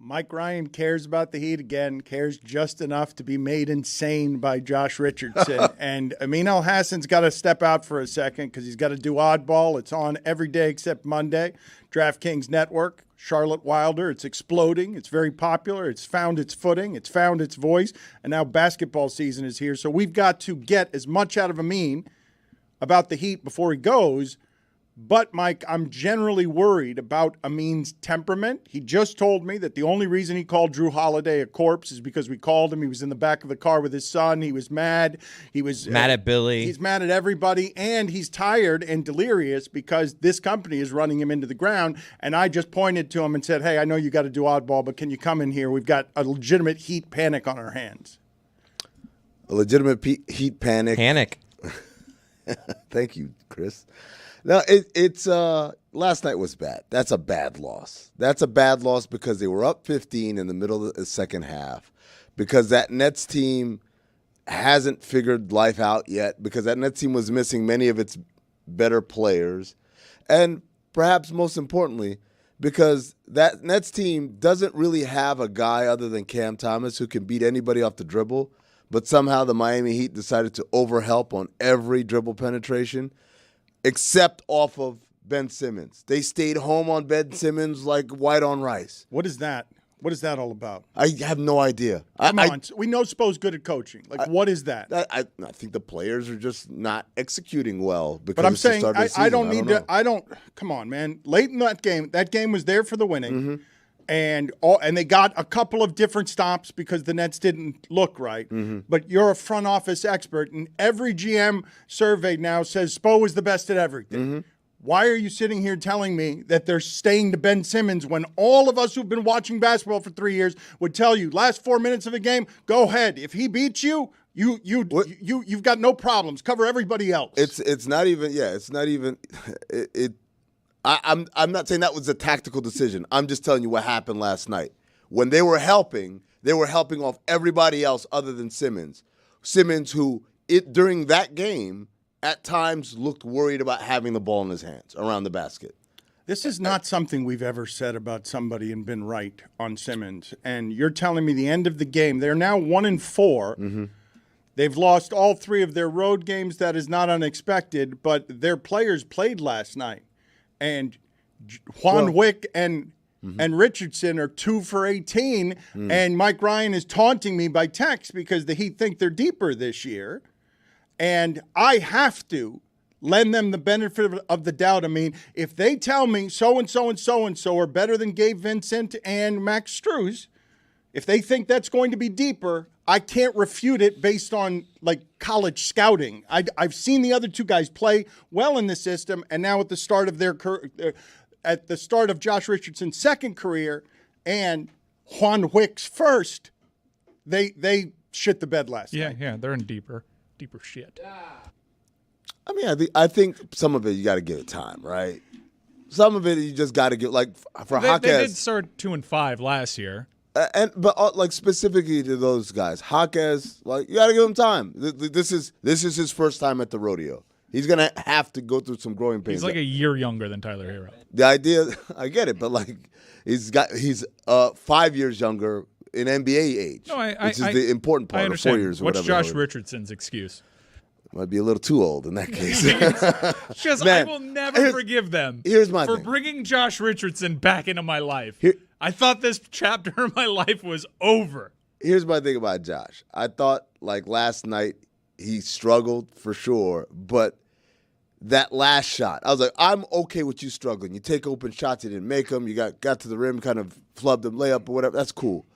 Mike Ryan cares about the Heat again, cares just enough to be made insane by Josh Richardson. And Amin Al-Hassan's got to step out for a second because he's got to do oddball. It's on every day except Monday. DraftKings Network, Charlotte Wilder. It's exploding. It's very popular. It's found its footing. It's found its voice. And now basketball season is here. So we've got to get as much out of Amin about the Heat before he goes. But, Mike, I'm generally worried about Amin's temperament. He just told me that the only reason he called Drew Holiday a corpse is because we called him. He was in the back of the car with his son. He was mad. He was mad at Billy. He's mad at everybody, and he's tired and delirious because this company is running him into the ground. And I just pointed to him and said, hey, I know you got to do oddball, but can you come in here? We've got a legitimate Heat panic on our hands. A legitimate Heat panic. Panic. Thank you, Chris. No, it's last night was bad. That's a bad loss. That's a bad loss because they were up 15 in the middle of the second half, because that Nets team hasn't figured life out yet, because that Nets team was missing many of its better players, and perhaps most importantly, because that Nets team doesn't really have a guy other than Cam Thomas who can beat anybody off the dribble, but somehow the Miami Heat decided to overhelp on every dribble penetration, except off of Ben Simmons. They stayed home on Ben Simmons like white on rice. What is that? What is that all about? I have no idea. Come on. We know Spo's good at coaching. What is that? I think the players are just not executing well. Because but I'm saying I don't need to. Come on, man. Late in that game was there for the winning. Mm-hmm. And they got a couple of different stops because the Nets didn't look right. Mm-hmm. But you're a front office expert, and every GM survey now says Spo is the best at everything. Mm-hmm. Why are you sitting here telling me that they're staying to Ben Simmons when all of us who've been watching basketball for 3 years would tell you last 4 minutes of a game, go ahead. If he beats you, you've got no problems. Cover everybody else. It's not even. Yeah, it's not even. I'm not saying that was a tactical decision. I'm just telling you what happened last night. When they were helping off everybody else other than Simmons. Simmons, who during that game at times looked worried about having the ball in his hands around the basket. This is not something we've ever said about somebody and been right on Simmons. And you're telling me the end of the game, they're now 1-4. Mm-hmm. They've lost all 3 of their road games. That is not unexpected, but their players played last night. And Juan Wick and Richardson are 2 for 18, and Mike Ryan is taunting me by text because the Heat think they're deeper this year. And I have to lend them the benefit of the doubt. I mean, if they tell me so-and-so and so-and-so are better than Gabe Vincent and Max Strus, if they think that's going to be deeper, I can't refute it based on, like, college scouting. I've seen the other 2 guys play well in the system, and now at the start of at the start of Josh Richardson's second career and Juan Wick's first, they shit the bed last night. Yeah, they're in deeper shit. I mean, I think some of it you got to give it time, right? Some of it you just got to give, like for Jaquez. They did start 2-5 last year. But like specifically to those guys, Jaquez, like you got to give him time. This is his first time at the rodeo. He's gonna have to go through some growing pains. He's like a year younger than Tyler Hero. The idea, I get it, but like he's 5 years younger in NBA age, which is the important part. I understand. 4 years. Or What's whatever. Josh Richardson's excuse? Might be a little too old in that case. Because I will never forgive them for thing. bringing Josh Richardson back into my life. Here, I thought this chapter of my life was over. Here's my thing about Josh. I thought, like, last night he struggled for sure, but that last shot, I was like, I'm okay with you struggling. You take open shots, you didn't make them. You got to the rim, kind of flubbed them, layup or whatever. That's cool.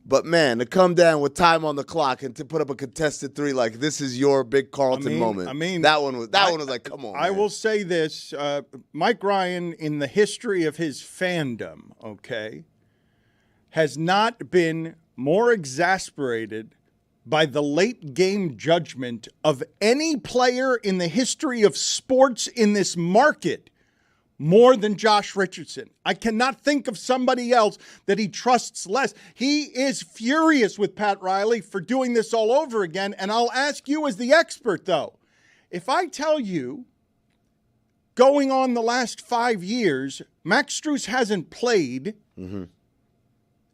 But, man, to come down with time on the clock and to put up a contested 3, like this is your big Carlton moment. I mean, that one was like, come on. I man. will say this. Mike Ryan, in the history of his fandom, has not been more exasperated by the late game judgment of any player in the history of sports in this market more than Josh Richardson. I cannot think of somebody else that he trusts less. He is furious with Pat Riley for doing this all over again. And I'll ask you as the expert, though, if I tell you going on the last 5 years, Max Strus hasn't played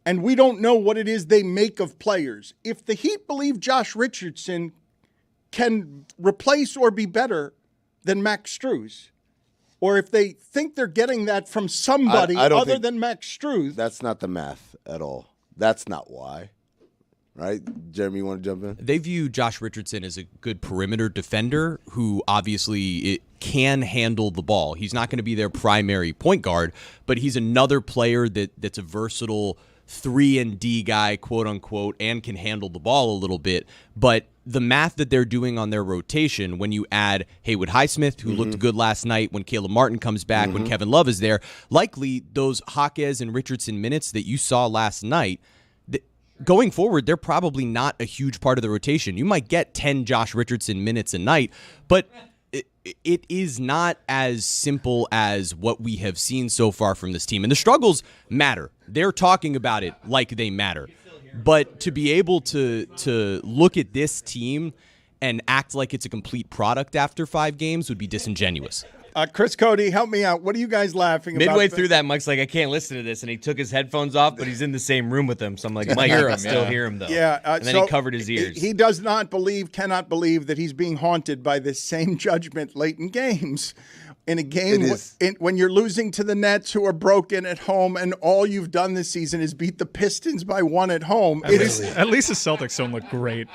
and we don't know what it is they make of players. If the Heat believe Josh Richardson can replace or be better than Max Strus, or if they think they're getting that from somebody other than Max Strus. That's not the math at all. That's not why. Right? Jeremy, you want to jump in? They view Josh Richardson as a good perimeter defender who obviously can handle the ball. He's not going to be their primary point guard, but he's another player that's a versatile 3-and-D guy, quote unquote, and can handle the ball a little bit. But the math that they're doing on their rotation, when you add Haywood Highsmith, who looked good last night, when Caleb Martin comes back, when Kevin Love is there, likely those Jaquez and Richardson minutes that you saw last night, going forward, they're probably not a huge part of the rotation. You might get 10 Josh Richardson minutes a night, but it is not as simple as what we have seen so far from this team. And the struggles matter. They're talking about it like they matter. But to be able to look at this team and act like it's a complete product after 5 games would be disingenuous. Chris Cody, help me out. What are you guys laughing about? Midway through that, Mike's like, I can't listen to this, and he took his headphones off, but he's in the same room with them. So I'm like, Mike, I can still hear him, though. Yeah, and then he covered his ears. He cannot believe that he's being haunted by this same judgment late in games. In a game when you're losing to the Nets, who are broken at home, and all you've done this season is beat the Pistons by 1 at home. At least the Celtics don't look great.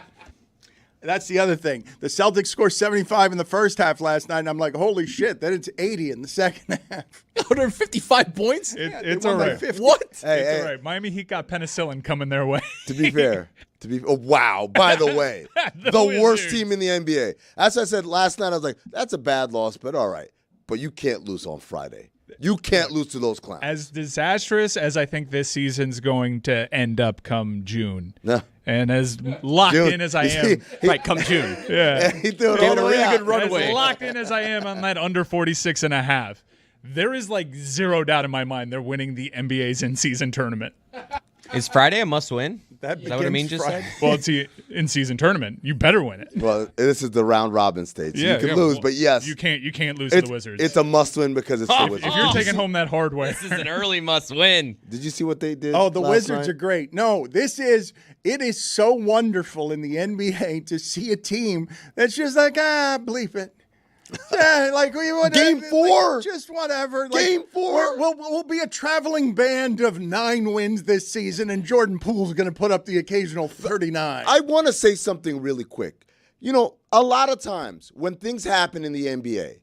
That's the other thing. The Celtics scored 75 in the first half last night, and I'm like, holy shit, then it's 80 in the second half. 155 points? It's all right. What? It's all right. Miami Heat got penicillin coming their way. To be fair. Wow, by the way, the worst team in the NBA. As I said last night, I was like, that's a bad loss, but all right. But you can't lose on Friday. You can't lose to those clowns. As disastrous as I think this season's going to end up come June. No. And as locked in as I am. Right, come June. Yeah. He threw it all the way out. As locked in as I am on that under 46.5, there is like zero doubt in my mind they're winning the NBA's in-season tournament. Is Friday a must-win? Is that what Amin just Friday. said? Well, it's the in-season tournament. You better win it. Well, this is the round robin stage. So you can lose, but yes. You can't lose to the Wizards. It's a must-win because it's the Wizards. If you're taking home that hardware. This is an early must-win. Did you see what they did? Oh, the last Wizards night? are great. No, it is so wonderful in the NBA to see a team that's just like, bleep it. Yeah, like Game 4, like, just whatever. Game 4. We'll be a traveling band of 9 wins this season, and Jordan Poole's going to put up the occasional 39. I want to say something really quick. You know, a lot of times when things happen in the NBA,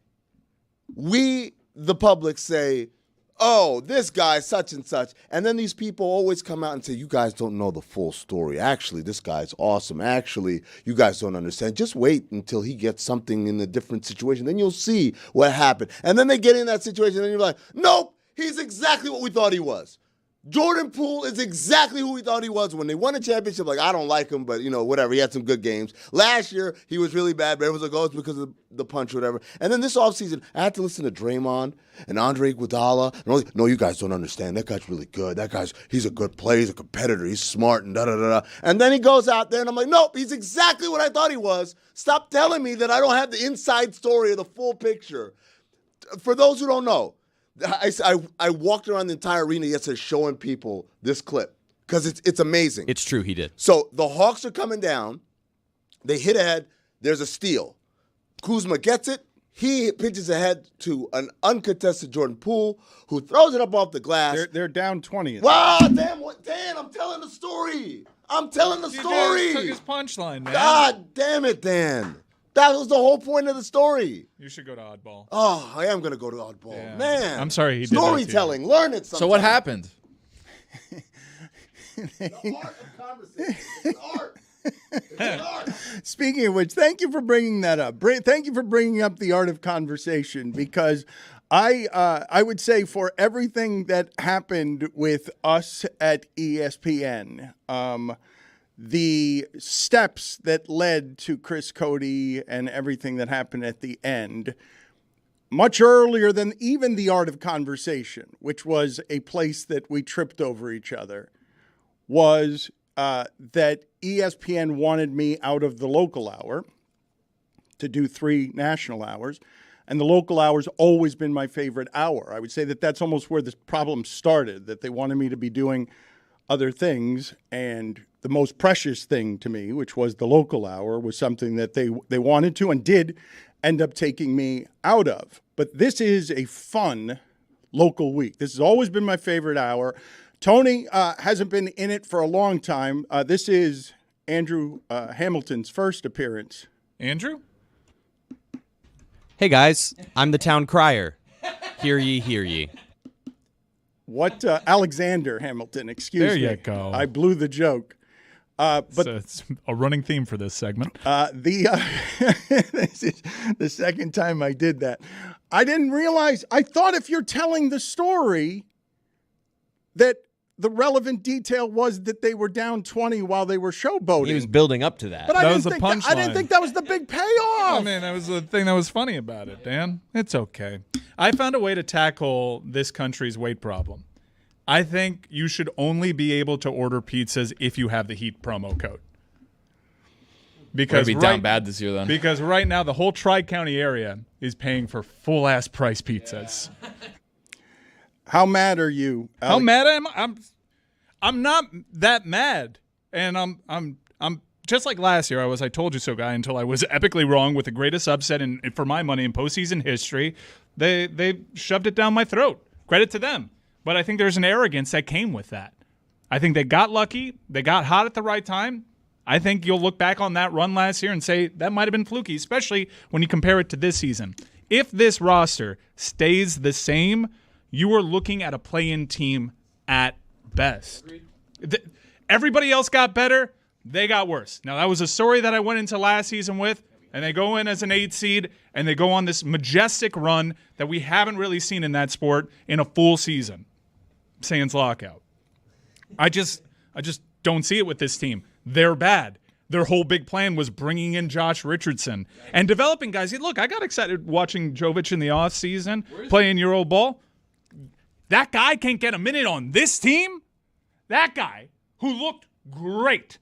we, the public, say, oh, this guy, such and such. And then these people always come out and say, you guys don't know the full story. Actually, this guy's awesome. Actually, you guys don't understand. Just wait until he gets something in a different situation. Then you'll see what happened. And then they get in that situation and you're like, nope, he's exactly what we thought he was. Jordan Poole is exactly who we thought he was when they won a championship. Like, I don't like him, but, whatever. He had some good games. Last year, he was really bad, but everyone's like, oh, it's because of the punch or whatever. And then this offseason, I had to listen to Draymond and Andre Iguodala. And no, you guys don't understand. That guy's really good. He's a good player. He's a competitor. He's smart and da-da-da-da. And then he goes out there, and I'm like, nope, he's exactly what I thought he was. Stop telling me that I don't have the inside story or the full picture. For those who don't know, I walked around the entire arena yesterday showing people this clip because it's amazing. It's true, he did. So the Hawks are coming down. They hit ahead. There's a steal. Kuzma gets it. He pitches ahead to an uncontested Jordan Poole, who throws it up off the glass. They're down 20. Wow, Dan, I'm telling the story. He took his punchline, man. God damn it, Dan. That was the whole point of the story. You should go to Oddball. Oh, I am going to go to Oddball. Yeah. Man. I'm sorry he did that to you. Storytelling. Learn it sometime. So what happened? The art of conversation. It's art. It's art. Speaking of which, thank you for bringing that up. Thank you for bringing up the art of conversation, because I would say for everything that happened with us at ESPN, the steps that led to Chris Cody and everything that happened at the end, much earlier than even the art of conversation, which was a place that we tripped over each other, was that ESPN wanted me out of the local hour to do 3 national hours. And the local hour's always been my favorite hour. I would say that that's almost where this problem started, that they wanted me to be doing other things, and the most precious thing to me, which was the local hour, was something that they wanted to and did end up taking me out of. But this is a fun local week. This has always been my favorite hour. Tony hasn't been in it for a long time. This is Andrew Hamilton's first appearance. Andrew? Hey guys, I'm the town crier. Hear ye, hear ye. What Alexander Hamilton? Excuse me. There you go. I blew the joke. But it's a running theme for this segment. This is the second time I did that. I didn't realize. I thought if you're telling the story, that the relevant detail was that they were down 20 while they were showboating. He was building up to that. But That was the punchline. I didn't think that was the big payoff. I mean, that was the thing that was funny about it, Dan. It's okay. I found a way to tackle this country's weight problem. I think you should only be able to order pizzas if you have the Heat promo code. Because down bad this year then. Because right now the whole Tri-County area is paying for full-ass price pizzas. Yeah. How mad are you, Alex? How mad am I? I'm not that mad. And I'm just like last year, I told you so guy until I was epically wrong with the greatest upset for my money in postseason history. They shoved it down my throat. Credit to them. But I think there's an arrogance that came with that. I think they got lucky. They got hot at the right time. I think you'll look back on that run last year and say that might have been fluky, especially when you compare it to this season. If this roster stays the same, you are looking at a play-in team at best. Everybody else got better. They got worse. Now, that was a story that I went into last season with, and they go in as an 8 seed, and they go on this majestic run that we haven't really seen in that sport in a full season. Sans lockout. I just don't see it with this team. They're bad. Their whole big plan was bringing in Josh Richardson and developing guys. Look, I got excited watching Jovic in the offseason playing Euro ball. That guy can't get a minute on this team. That guy who looked great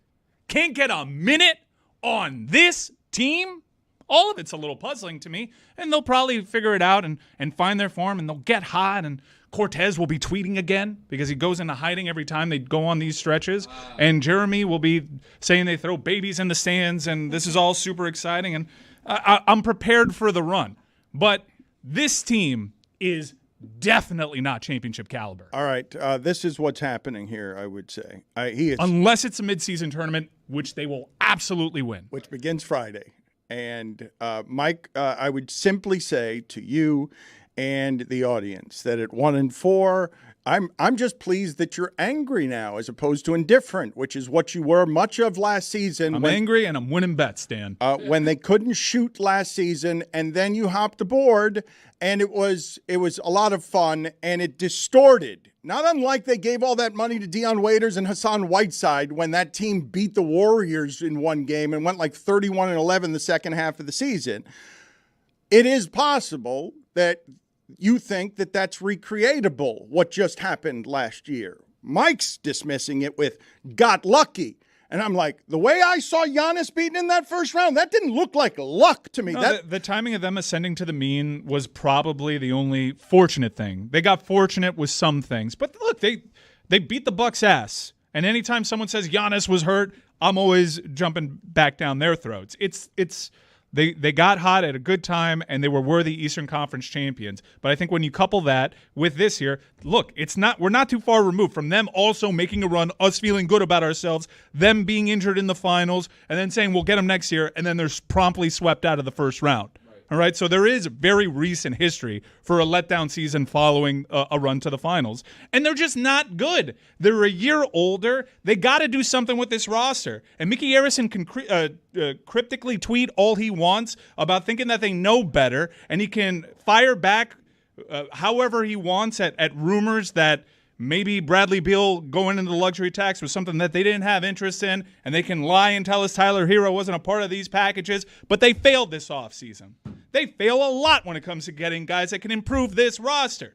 can't get a minute on this team. All of it's a little puzzling to me, and they'll probably figure it out and find their form, and they'll get hot, and Cortez will be tweeting again because he goes into hiding every time they go on these stretches, and Jeremy will be saying they throw babies in the stands, and this is all super exciting, and I'm prepared for the run. But this team is definitely not championship caliber. All right, this is what's happening here, I would say. Unless it's a midseason tournament, which they will absolutely win. Which begins Friday. And Mike, I would simply say to you and the audience that at 1-4, I'm just pleased that you're angry now as opposed to indifferent, which is what you were much of last season. I'm angry and I'm winning bets, Dan. When they couldn't shoot last season, and then you hopped aboard, and it was a lot of fun, and it distorted. Not unlike they gave all that money to Dion Waiters and Hassan Whiteside when that team beat the Warriors in one game and went like 31-11 the second half of the season. It is possible that you think that that's recreatable, what just happened last year. Mike's dismissing it with got lucky. And I'm like, the way I saw Giannis beaten in that first round, that didn't look like luck to me. No, the timing of them ascending to the mean was probably the only fortunate thing. They got fortunate with some things. But look, they beat the Bucks' ass. And anytime someone says Giannis was hurt, I'm always jumping back down their throats. They got hot at a good time, and they were worthy Eastern Conference champions. But I think when you couple that with this year, look, we're not too far removed from them also making a run, us feeling good about ourselves, them being injured in the finals, and then saying we'll get them next year, and then they're promptly swept out of the first round. All right, so there is very recent history for a letdown season following a run to the finals, and they're just not good. They're a year older. They got to do something with this roster. And Mickey Arison can cryptically tweet all he wants about thinking that they know better, and he can fire back however he wants at rumors that maybe Bradley Beal going into the luxury tax was something that they didn't have interest in, and they can lie and tell us Tyler Hero wasn't a part of these packages, but they failed this offseason. They fail a lot when it comes to getting guys that can improve this roster.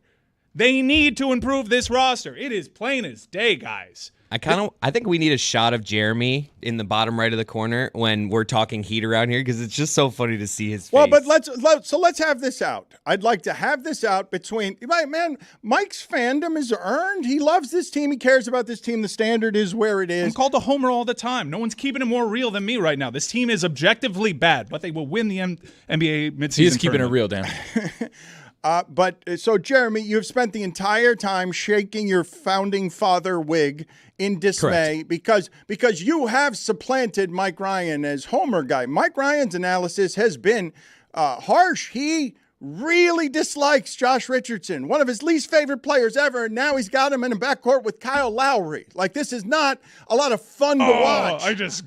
They need to improve this roster. It is plain as day, guys. I think we need a shot of Jeremy in the bottom right of the corner when we're talking Heat around here because it's just so funny to see his face. Well, but let's have this out. I'd like to have this out between Mike's fandom is earned. He loves this team. He cares about this team. The standard is where it is. I'm called a homer all the time. No one's keeping it more real than me right now. This team is objectively bad, but they will win the NBA midseason. He is keeping it real, Dan. So Jeremy, you've spent the entire time shaking your founding father wig in dismay because you have supplanted Mike Ryan as Homer guy. Mike Ryan's analysis has been harsh. He really dislikes Josh Richardson, one of his least favorite players ever, and now he's got him in a backcourt with Kyle Lowry. Like, this is not a lot of fun to watch. I just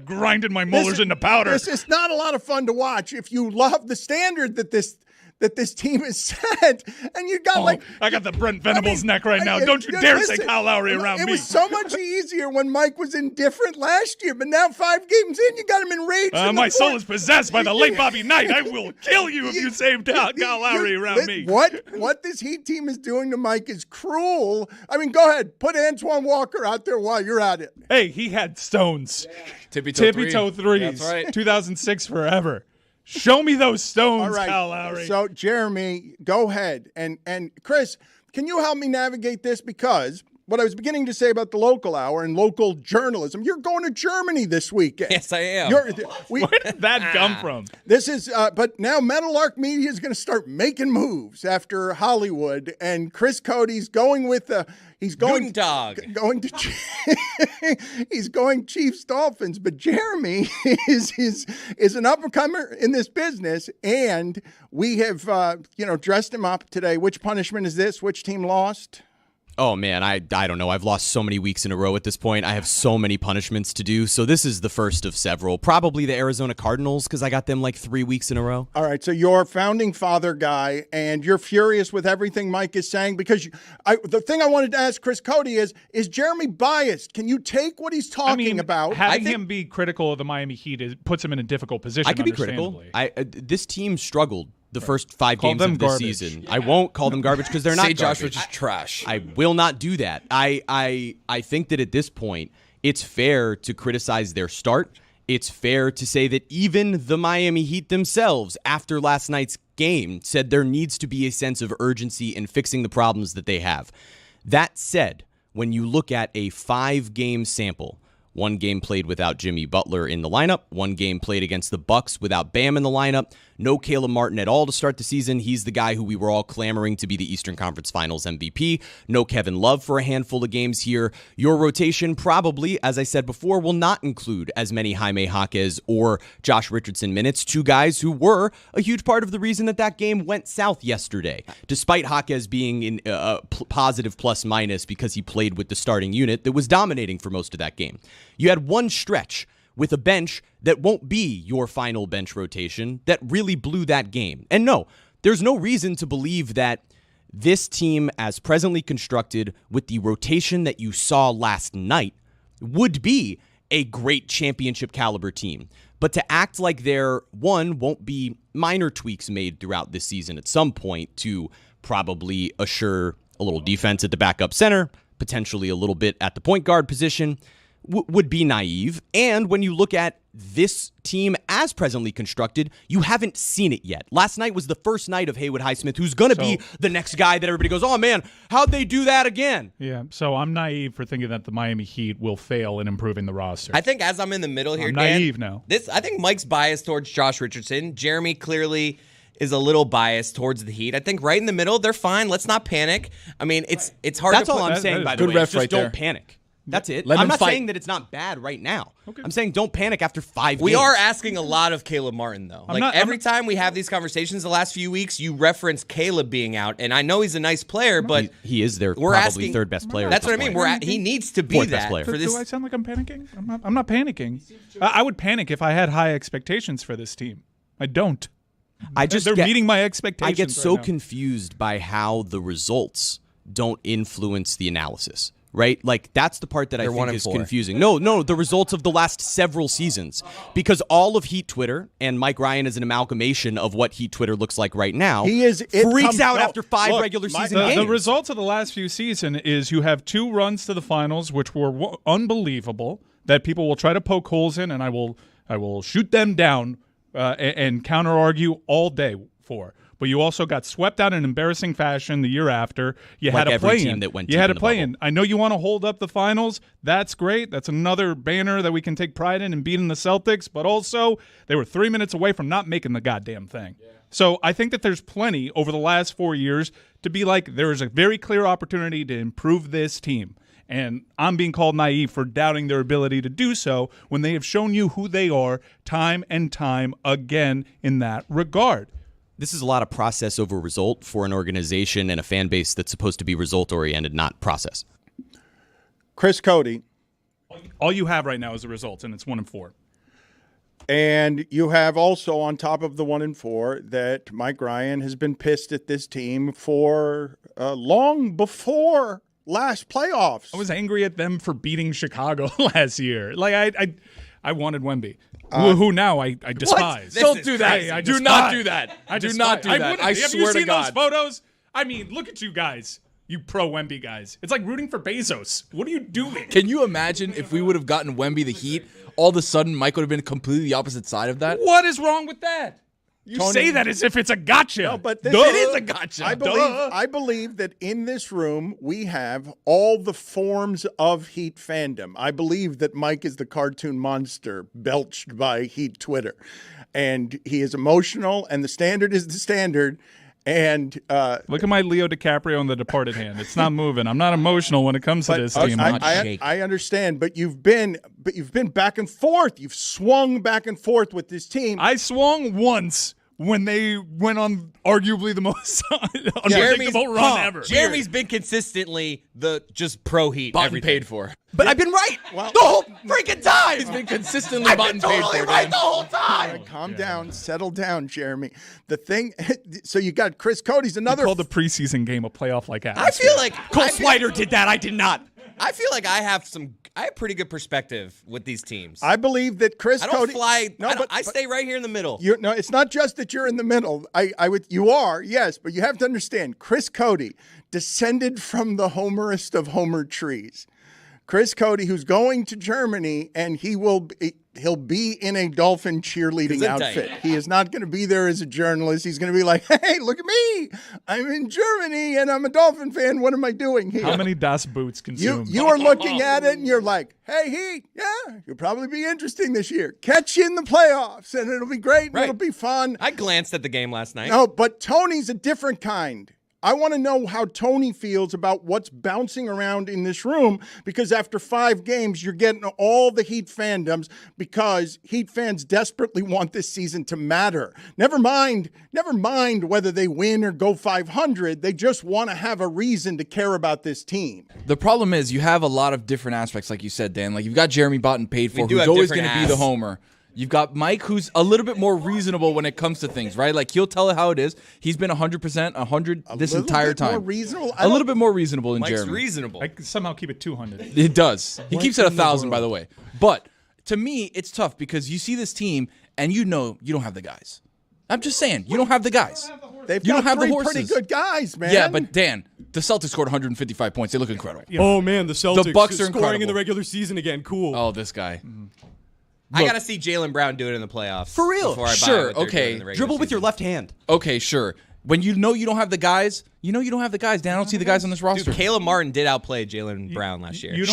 grinded my molars into powder. This is not a lot of fun to watch if you love the standard that this team is set, and you got I got the Brent Venables neck right now. Don't you dare say Kyle Lowry around me. It was so much easier when Mike was indifferent last year, but now 5 games in, you got him enraged. My soul is possessed by the late Bobby Knight. I will kill you if you say Kyle Lowry around me. What this Heat team is doing to Mike is cruel. I mean, go ahead, put Antoine Walker out there while you're at it. Hey, he had stones. Tippy toe threes. That's right. 2006 forever. Show me those stones, All right. Kyle Lowry. So, Jeremy, go ahead. And Chris, can you help me navigate this? Because what I was beginning to say about the local hour and local journalism, you're going to Germany this weekend. Yes, I am. Where did that come from? This is, but now Meadowlark Media is going to start making moves after Hollywood, and Chris Cody's going with he's going to he's going Chiefs Dolphins, but Jeremy is an up and comer in this business, and we have dressed him up today. Which punishment is this? Which team lost? Oh, man, I don't know. I've lost so many weeks in a row at this point. I have so many punishments to do. So this is the first of several. Probably the Arizona Cardinals because I got them like 3 weeks in a row. All right, so you're founding father guy, and you're furious with everything Mike is saying because the thing I wanted to ask Chris Cody is Jeremy biased? Can you take what he's talking about? Having him be critical of the Miami Heat puts him in a difficult position. I could be critical. This team struggled the first 5 games of this season. I won't call them garbage because they're not garbage. Josh Richards trash. I will not do that. I think that at this point, it's fair to criticize their start. It's fair to say that even the Miami Heat themselves, after last night's game, said there needs to be a sense of urgency in fixing the problems that they have. That said, when you look at a 5-game sample, 1 game played without Jimmy Butler in the lineup, 1 game played against the Bucks without Bam in the lineup, no Caleb Martin at all to start the season. He's the guy who we were all clamoring to be the Eastern Conference Finals MVP. No Kevin Love for a handful of games here. Your rotation probably, as I said before, will not include as many Jaime Jaquez or Josh Richardson minutes, 2 guys who were a huge part of the reason that game went south yesterday, despite Jaquez being in a positive plus-minus because he played with the starting unit that was dominating for most of that game. You had 1 stretch with a bench that won't be your final bench rotation that really blew that game. And no, there's no reason to believe that this team, as presently constructed with the rotation that you saw last night, would be a great championship caliber team. But to act like there, 1, won't be minor tweaks made throughout this season at some point to probably assure a little defense at the backup center, potentially a little bit at the point guard position, would be naive. And when you look at this team as presently constructed, you haven't seen it yet. Last night was the first night of Haywood Highsmith, who's going to be the next guy that everybody goes, oh man, how'd they do that again? Yeah, so I'm naive for thinking that the Miami Heat will fail in improving the roster. I think as I'm in the middle here, I'm Dan, naive now. I think Mike's biased towards Josh Richardson. Jeremy clearly is a little biased towards the Heat. I think right in the middle, they're fine. Let's not panic. I mean, it's hard That's to all I'm saying, by the way. Good ref Just right don't there. panic. That's it. Let I'm him not fight. saying that it's not bad right now. Okay. I'm saying don't panic after 5 We games. are asking a lot of Caleb Martin, though. Every time we have these conversations the last few weeks, you reference Caleb being out, and I know he's a nice player, but he is their we're probably asking, third best player. That's what I mean. He needs to be Fourth that best player. for this. Do I sound like I'm panicking? I'm not panicking. I would panic if I had high expectations for this team. I don't. They're meeting my expectations. I get so right now. confused by how the results don't influence the analysis. right? Like, that's the part that I think is confusing. No, the results of the last several seasons. Because all of Heat Twitter, and Mike Ryan is an amalgamation of what Heat Twitter looks like right now, freaks out after 5 regular season games. The results of the last few seasons is you have 2 runs to the finals, which were unbelievable, that people will try to poke holes in, and I will shoot them down and counter-argue all day for. But you also got swept out in embarrassing fashion the year after. You had a play-in. You had a play-in. I know you want to hold up the finals. That's great. That's another banner that we can take pride in and beating the Celtics. But also, they were 3 minutes away from not making the goddamn thing. Yeah. So I think that there's plenty over the last 4 years to be like, there is a very clear opportunity to improve this team. And I'm being called naive for doubting their ability to do so when they have shown you who they are time and time again in that regard. This is a lot of process over result for an organization and a fan base that's supposed to be result-oriented, not process. Chris Cody. All you have right now is the results, and it's 1-4. And you have also, on top of the 1-4, that Mike Ryan has been pissed at this team for long before last playoffs. I was angry at them for beating Chicago last year. Like, I wanted Wemby. Who now I despise. Don't do that. Do not do that. Do not do that. I Have swear you to seen God. those photos? I mean, look at you guys. You pro-Wemby guys. It's like rooting for Bezos. What are you doing? Can you imagine if we would have gotten Wemby the Heat, all of a sudden Mike would have been completely the opposite side of that? What is wrong with that? You say that as if it's a gotcha. No, but It is a gotcha. I believe that in this room we have all the forms of Heat fandom. I believe that Mike is the cartoon monster belched by Heat Twitter. And he is emotional, and the standard is the standard. And look at my Leo DiCaprio in The Departed hand. It's not moving. I'm not emotional when it comes to this team. I understand, but you've been back and forth. You've swung back and forth with this team. I swung once when they went on arguably the most unpredictable run ever. Jeremy's been consistently the just pro Heat. Bought and everything. paid for. But I've been right the whole freaking time. He's been consistently bought and paid for. Right the whole time. Right, calm down, settle down, Jeremy. The thing, so you got Chris Cody's another. You called the preseason game a playoff like atmosphere. I feel like Cole Slider did that. I did not. I feel like I have pretty good perspective with these teams. I believe that Chris I don't Cody. fly. No, I stay right here in the middle. No, it's not just that you're in the middle. You are, yes, but you have to understand. Chris Cody descended from the Homerist of Homer trees. Chris Cody, who's going to Germany, and he'll be in a Dolphin cheerleading outfit. He is not going to be there as a journalist. He's going to be like, hey, look at me. I'm in Germany, and I'm a Dolphin fan. What am I doing here? How many Das Boots consumed? You are looking at it, and you're like, hey, Heat, yeah, you'll probably be interesting this year. Catch you in the playoffs, and it'll be great, and it'll be fun. I glanced at the game last night. No, but Tony's a different kind. I want to know how Tony feels about what's bouncing around in this room, because after 5 games, you're getting all the Heat fandoms because Heat fans desperately want this season to matter. Never mind whether they win or go 500. They just want to have a reason to care about this team. The problem is you have a lot of different aspects, like you said, Dan. Like, you've got Jeremy bought and paid for, who's always going to be the homer. You've got Mike, who's a little bit more reasonable when it comes to things, right? Like, he'll tell it how it is. He's been 100%, 100 this entire time. More reasonable? A little bit more reasonable than Mike's Jeremy. reasonable. I can somehow keep it 200. It does. He keeps it 1,000, by the way. But to me, it's tough because you see this team and you know you don't have the guys. I'm just saying, you don't have the guys. They've you got don't have the 3 horses. pretty good guys, man. Yeah, but Dan, the Celtics scored 155 points. They look incredible. Oh man, the Celtics The Bucks are scoring incredible. in the regular season again. Cool. Oh, this guy. I got to see Jaylen Brown do it in the playoffs. For real. Before I buy Sure, what they're okay. doing in the regular Dribble with your season. left hand. Okay, sure. When you know you don't have the guys, you know you don't have the guys. Dan, I don't see the guys on this roster. Dude, Caleb Martin did outplay Jaylen Brown last year. You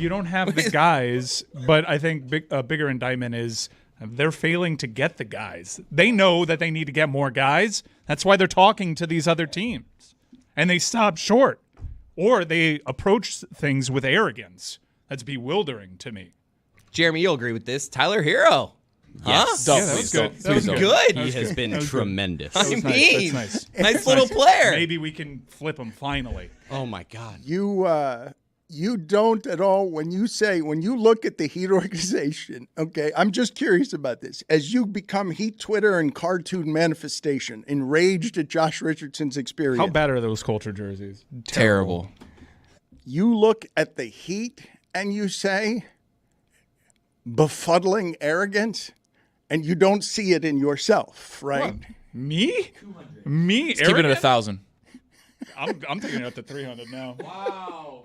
don't have the guys, but I think a bigger indictment is they're failing to get the guys. They know that they need to get more guys. That's why they're talking to these other teams. And they stop short. Or they approach things with arrogance. That's bewildering to me. Jeremy, you'll agree with this. Tyler Hero. Yes. Don't, Yeah, that please was good. don't. That was Please don't. Good. He has been tremendous. I mean, That's nice. nice little player. Maybe we can flip him finally. Oh my God. You don't at all when you look at the Heat organization, okay, I'm just curious about this. As you become Heat Twitter and cartoon manifestation, enraged at Josh Richardson's experience. How bad are those culture jerseys? Terrible. you look at the Heat and you say befuddling arrogance, and you don't see it in yourself, right? What? Me? Me? Let's keep it at 1,000. I'm taking it up to 300 now. Wow.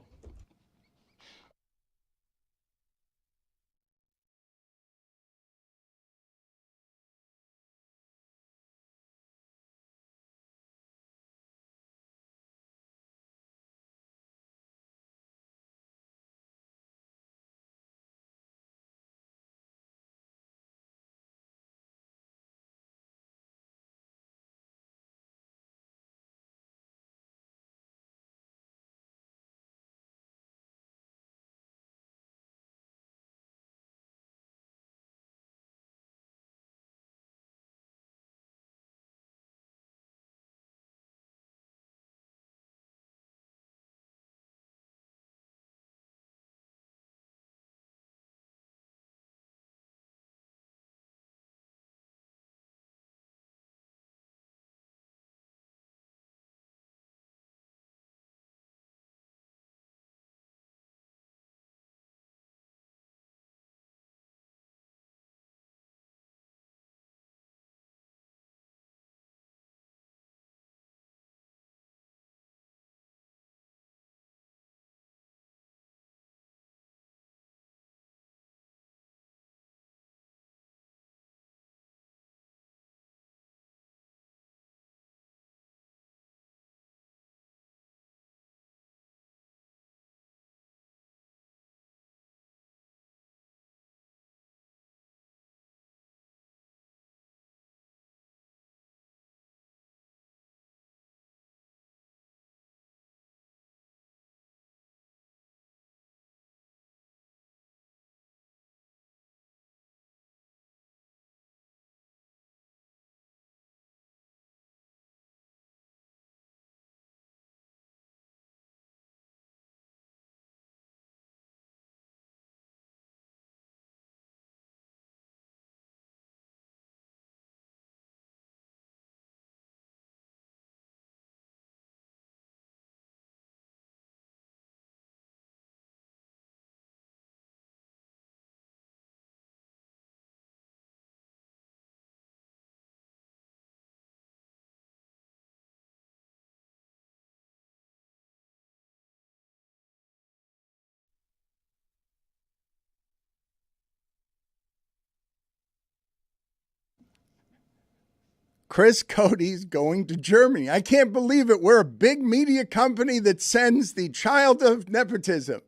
Chris Cody's going to Germany. I can't believe it. We're a big media company that sends the child of nepotism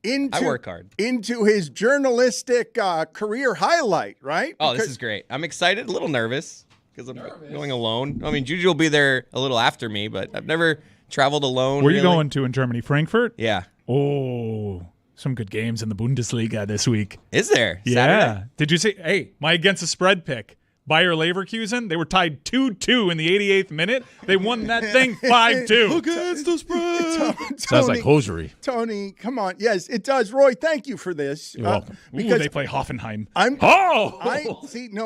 I work hard. into his journalistic career highlight, right? Oh, this is great. I'm excited, a little nervous because I'm going alone. I mean, Juju will be there a little after me, but I've never traveled alone. Where are you going to in Germany? Frankfurt? Yeah. Oh, some good games in the Bundesliga this week. Is there? Yeah. Saturday? Did you see? Hey, my against the spread pick. Bayer Leverkusen, they were tied 2-2 in the 88th minute. They won that thing 5-2. Against the spread. Sounds like hosiery. Tony, come on. Yes, it does. Roy, thank you for this. You're welcome. Ooh, they play Hoffenheim.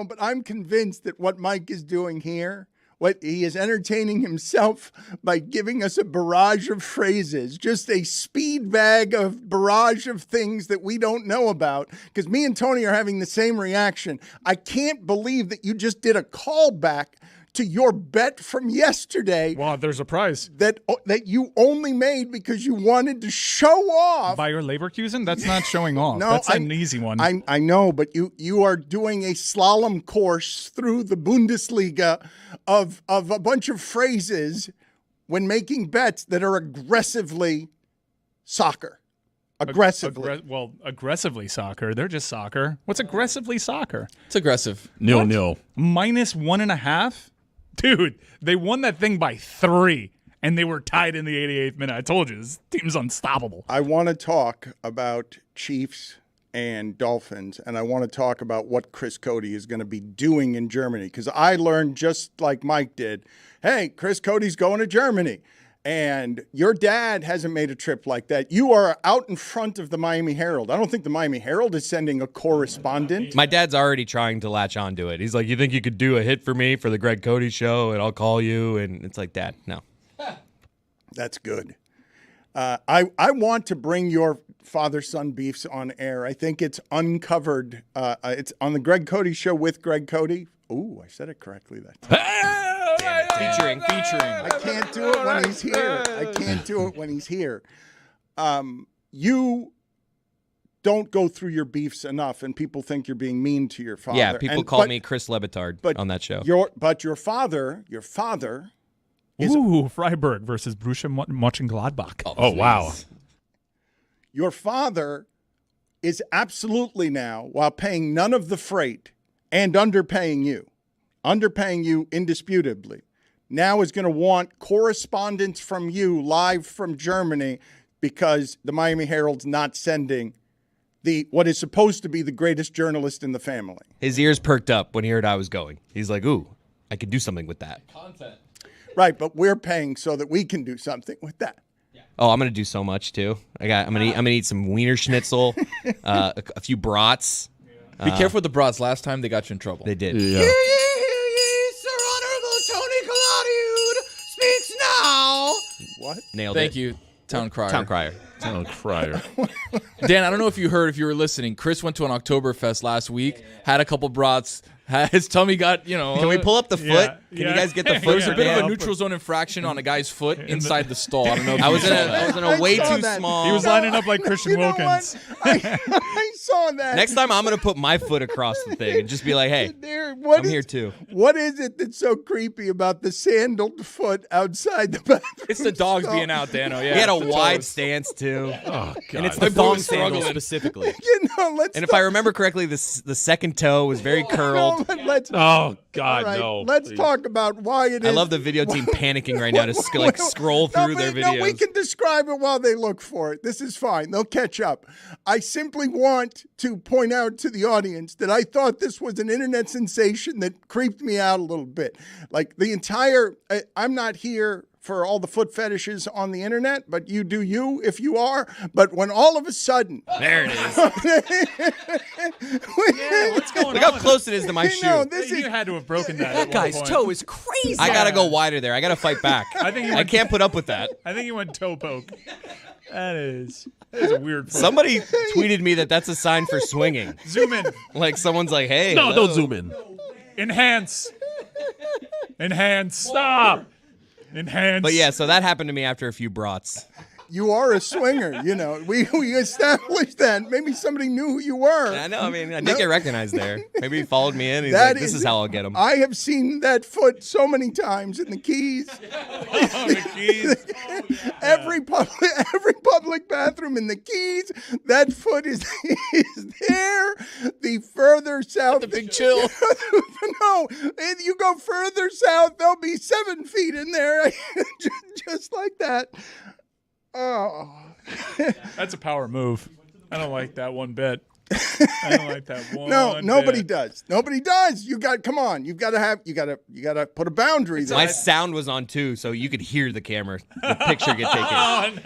But I'm convinced that what Mike is doing here, what he is entertaining himself by giving us a barrage of phrases, just a speed bag of barrage of things that we don't know about. Because me and Tony are having the same reaction. I can't believe that you just did a callback to your bet from yesterday. Wow, there's a prize. That you only made because you wanted to show off. Bayer Leverkusen? That's not showing off. No, that's an easy one. I know, but you are doing a slalom course through the Bundesliga of a bunch of phrases when making bets that are aggressively soccer. Aggressively. Aggressively soccer. They're just soccer. What's aggressively soccer? It's aggressive. Nil. -1.5? Dude, they won that thing by 3, and they were tied in the 88th minute. I told you, this team's unstoppable. I want to talk about Chiefs and Dolphins, and I want to talk about what Chris Cody is going to be doing in Germany, because I learned just like Mike did, hey, Chris Cody's going to Germany. And your dad hasn't made a trip like that. You are out in front of the Miami Herald. I don't think the Miami Herald is sending a correspondent. My dad's already trying to latch onto it. He's like, you think you could do a hit for me for the Greg Cody show and I'll call you? And it's like, Dad, no. That's good. I want to bring your father-son beefs on air. I think it's uncovered. It's on the Greg Cody Show with Greg Cody. Ooh, I said it correctly that time. Featuring. I can't do it when he's here. I can't do it when he's here. You don't go through your beefs enough, and people think you're being mean to your father. Yeah, people call me Chris Le Batard on that show. Your father is Freiburg versus Borussia Mönchengladbach. Oh, wow. Your father is absolutely now, while paying none of the freight and underpaying you indisputably, now is going to want correspondence from you live from Germany because the Miami Herald's not sending what is supposed to be the greatest journalist in the family. His ears perked up when he heard I was going. He's like, ooh, I could do something with that. Content. Right, but we're paying so that we can do something with that. Oh, I'm gonna do so much too. I'm gonna eat some Wiener Schnitzel, a few brats. Be careful with the brats. Last time they got you in trouble. They did. Yeah. Sir Honorable Tony Claudiud speaks now. What? Nailed it. Thank you, Town Crier. Town Crier. Town Crier. Dan, I don't know if you heard, if you were listening. Chris went to an Oktoberfest last week, had a couple brats. His tummy got, Can we pull up the foot? Can you guys get the foot? There's a bit of a Yeah. neutral zone infraction on a guy's foot inside the stall. I don't know if I you was saw that. in a way saw too that. small. He was lining up like Christian You know Wilkins. what? I saw that. Next time, I'm gonna put my foot across the thing and just be like, "Hey, What I'm here too." What is it that's so creepy about the sandaled foot outside the bathroom? It's the dogs stall? being out, Dano. Yeah, He had a it's the wide toes. stance too, Oh, God. and it's My the boy thong was sandal struggling. specifically. You know, let's And if I remember correctly, the second toe was very curled. No, let's, Oh, God, all right, no. let's please. talk about why it is. I love the video team panicking right now to scroll through their videos. No, we can describe it while they look for it. This is fine. They'll catch up. I simply want to point out to the audience that I thought this was an internet sensation that creeped me out a little bit. Like the entire, I'm not here for all the foot fetishes on the internet, but you do you if you are. But when all of a sudden, There it is. What's going Look how close it is to my shoe. No, this You is had to have broken that. That guy's toe is crazy. I gotta go wider there. I gotta fight back. I can't put up with that. I think he went toe poke. That is a weird foot. Somebody tweeted me that that's a sign for swinging. Zoom in. Like someone's like, "Hey, No, hello." don't zoom in. Enhance. Stop. Enhance. But yeah, so that happened to me after a few brats. you are a swinger. You know, we established that. Maybe somebody knew who you were. I know. I mean, I did get recognized there. Maybe he followed me in. He's That like, "This is how I'll get him." I have seen that foot so many times in the Keys. the keys. Every public bathroom in the Keys, that foot is there. The further south, The big chill. No, if you go further south, there'll be 7 feet in there, just like that. Oh, That's a power move. I don't like that one bit. I don't like that one. no, nobody bit. does. Nobody does. Come on. You gotta put a boundary there. My sound was on too, so you could hear the camera, the picture get taken.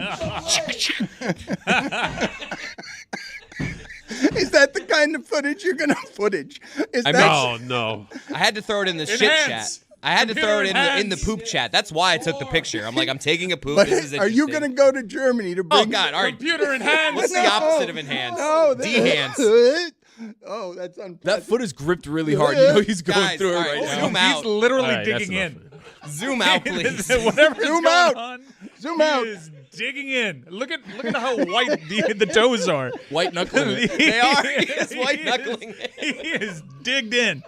Is that the kind of footage you're gonna footage? Oh, no. I had to throw it in the shit Enhance. chat. I had to throw it Computer in the poop chat. That's why I took the picture. I'm like, I'm taking a poop. But This is are you interesting. gonna go to Germany to bring? Oh God! All right. Computer enhance. What's the opposite of enhance? No, De-hance. Oh, that's unpleasant. That foot is gripped really hard. You know he's going Guys, through it all right right, now. zoom out. He's literally All right, that's digging enough. in. Zoom out, please. Whatever's Zoom going out. on, Zoom he out. is digging in. Look at how white the toes are. White knuckling it. They are. He is white knuckling. He is digged in.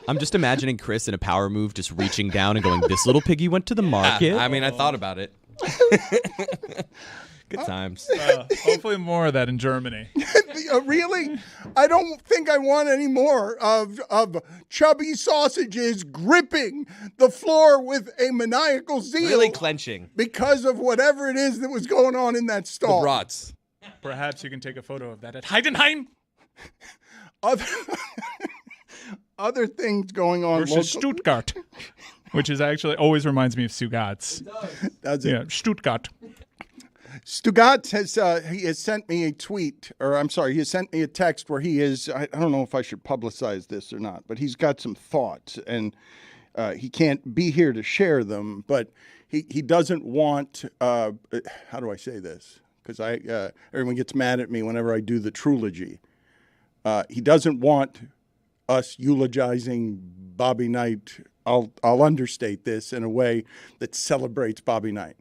I'm just imagining Chris in a power move just reaching down and going, "This little piggy went to the market." I mean, I thought about it. Good times. Hopefully more of that in Germany. Really? I don't think I want any more of chubby sausages gripping the floor with a maniacal zeal. Really clenching. because of whatever it is that was going on in that The stall. brats. Perhaps you can take a photo of that at Heidenheim Other things going on versus local. Stuttgart, which is actually always reminds me of Stugotz. Does it? Yeah, Stuttgart. Stugotz has sent me a tweet, or I'm sorry, he has sent me a text where he is, I don't know if I should publicize this or not, but he's got some thoughts. And he can't be here to share them, but he doesn't want. How do I say this? Because everyone gets mad at me whenever I do the Trulogy. He doesn't want us eulogizing Bobby Knight. I'll understate this in a way that celebrates Bobby Knight,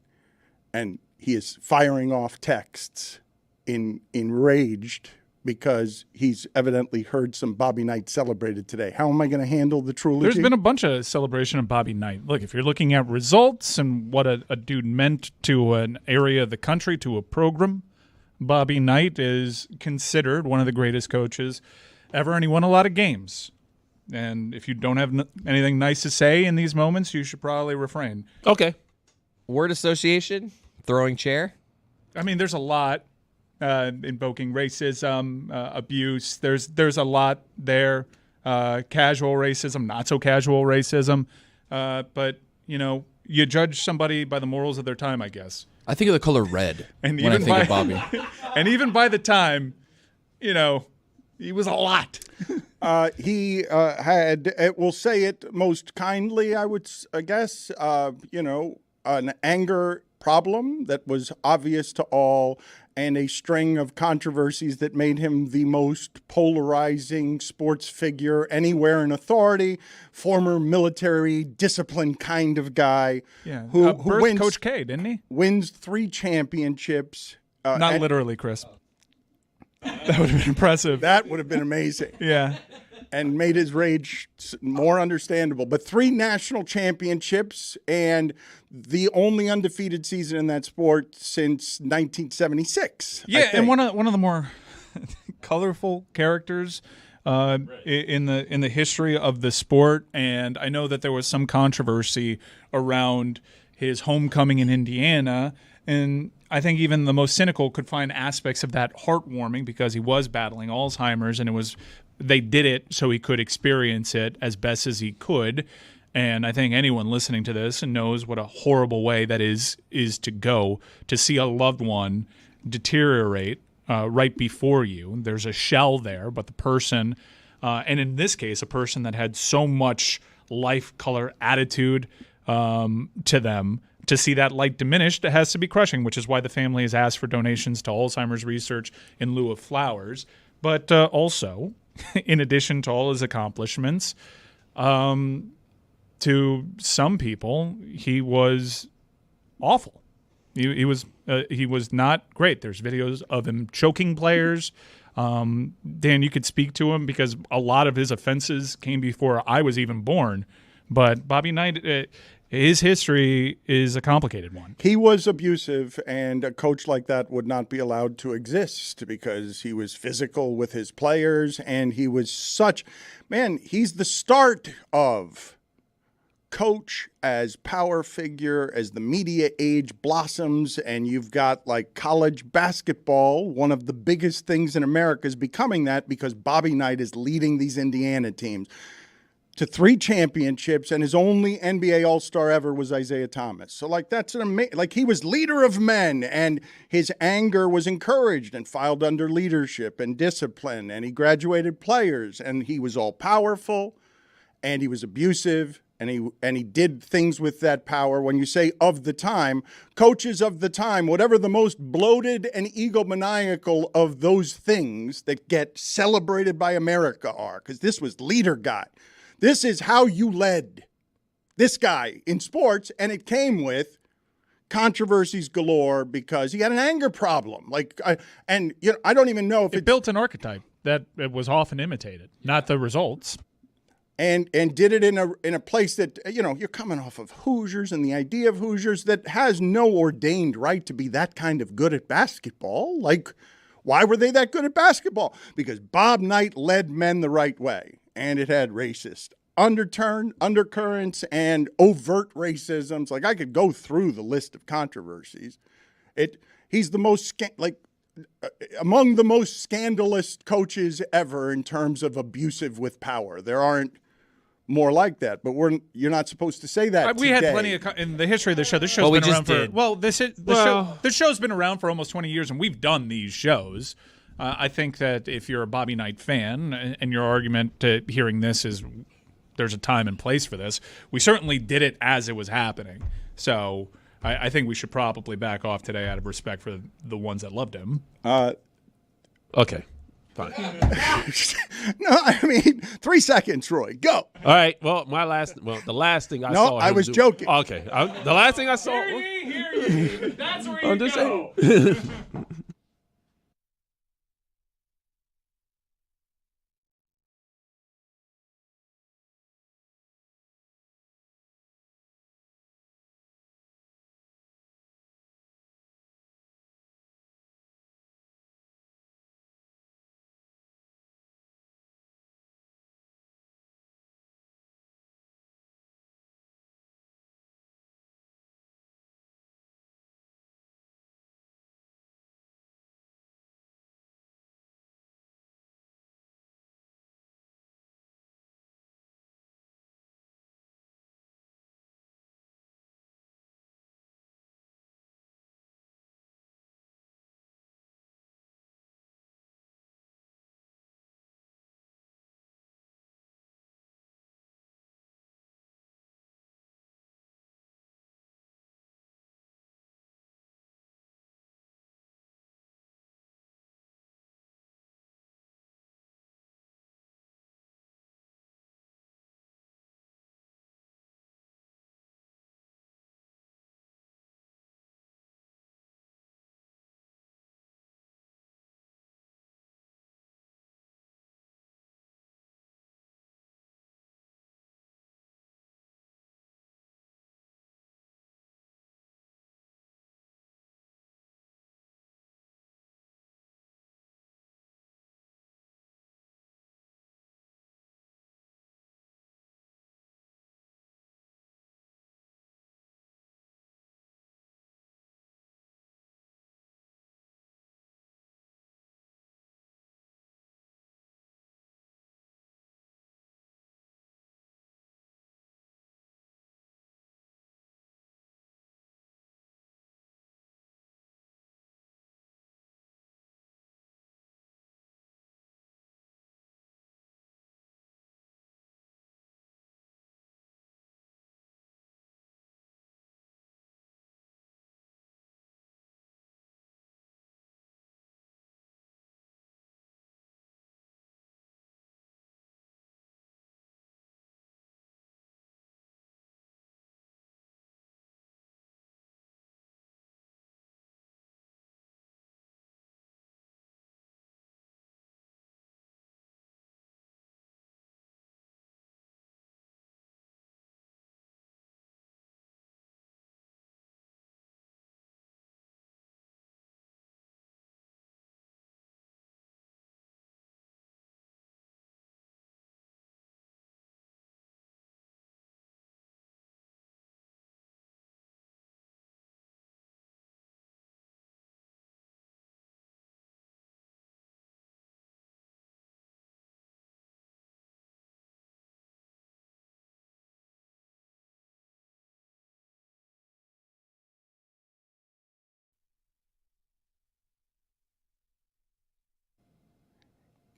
and he is firing off texts enraged because he's evidently heard some Bobby Knight celebrated today. How am I going to handle the Trulogy? There's been a bunch of celebration of Bobby Knight. Look, if you're looking at results and what a dude meant to an area of the country, to a program, Bobby Knight is considered one of the greatest coaches ever, and he won a lot of games. And if you don't have anything nice to say in these moments, you should probably refrain. Okay. Word association, throwing chair. I mean, there's a lot invoking racism, abuse. There's a lot there. Casual racism, not so casual racism. But, you judge somebody by the morals of their time, I guess. I think of the color red And when I even think of Bobby. And even by the time, he was a lot. He had, we'll say it most kindly, I guess, an anger problem that was obvious to all, and a string of controversies that made him the most polarizing sports figure anywhere in authority, former military discipline kind of guy. Yeah, who birthed wins Coach K, didn't he? Wins 3 championships. Not literally, Chris. That would have been impressive. That would have been amazing. Yeah. And made his rage more understandable. But 3 national championships and the only undefeated season in that sport since 1976. Yeah, and one of the more colorful characters in the history of the sport. And I know that there was some controversy around his homecoming in Indiana, and I think even the most cynical could find aspects of that heartwarming because he was battling Alzheimer's, and they did it so he could experience it as best as he could. And I think anyone listening to this knows what a horrible way that is to go, to see a loved one deteriorate right before you. There's a shell there, but the person, and in this case, a person that had so much life, color, attitude to them, to see that light diminished, it has to be crushing, which is why the family has asked for donations to Alzheimer's research in lieu of flowers. But also, in addition to all his accomplishments, to some people, he was awful. He was not great. There's videos of him choking players. Dan, you could speak to him because a lot of his offenses came before I was even born. But Bobby Knight, his history is a complicated one. He was abusive, and a coach like that would not be allowed to exist because he was physical with his players, and he was he's the start of coach as power figure, as the media age blossoms, and you've got like college basketball. One of the biggest things in America is becoming that because Bobby Knight is leading these Indiana teams to 3 championships, and his only NBA All-Star ever was Isaiah Thomas. So, that's he was leader of men, and his anger was encouraged and filed under leadership and discipline, and he graduated players, and he was all-powerful, and he was abusive, and he did things with that power. When you say of the time, coaches of the time, whatever the most bloated and egomaniacal of those things that get celebrated by America are, because this was leader guy. This is how you led this guy in sports, and it came with controversies galore because he had an anger problem. I don't even know if it built an archetype that it was often imitated, not the results. And did it in a place that, you're coming off of Hoosiers and the idea of Hoosiers that has no ordained right to be that kind of good at basketball. Why were they that good at basketball? Because Bob Knight led men the right way. And it had racist undercurrents and overt racisms. I could go through the list of controversies. He's the most among the most scandalous coaches ever in terms of abusive with power. There aren't more like that, but you're not supposed to say that. We today. had plenty of in the history of the show. This show's been around this show's been around for almost 20 years, and we've done these shows. I think that if you're a Bobby Knight fan and your argument to hearing this is there's a time and place for this. We certainly did it as it was happening. So I think we should probably back off today out of respect for the ones that loved him. Okay. Fine. No, I mean 3 seconds, Roy. Go. All right. Well, the last thing I saw. No, I was joking. Okay. The last thing I saw. Hear ye. That's where you I'm just go. saying.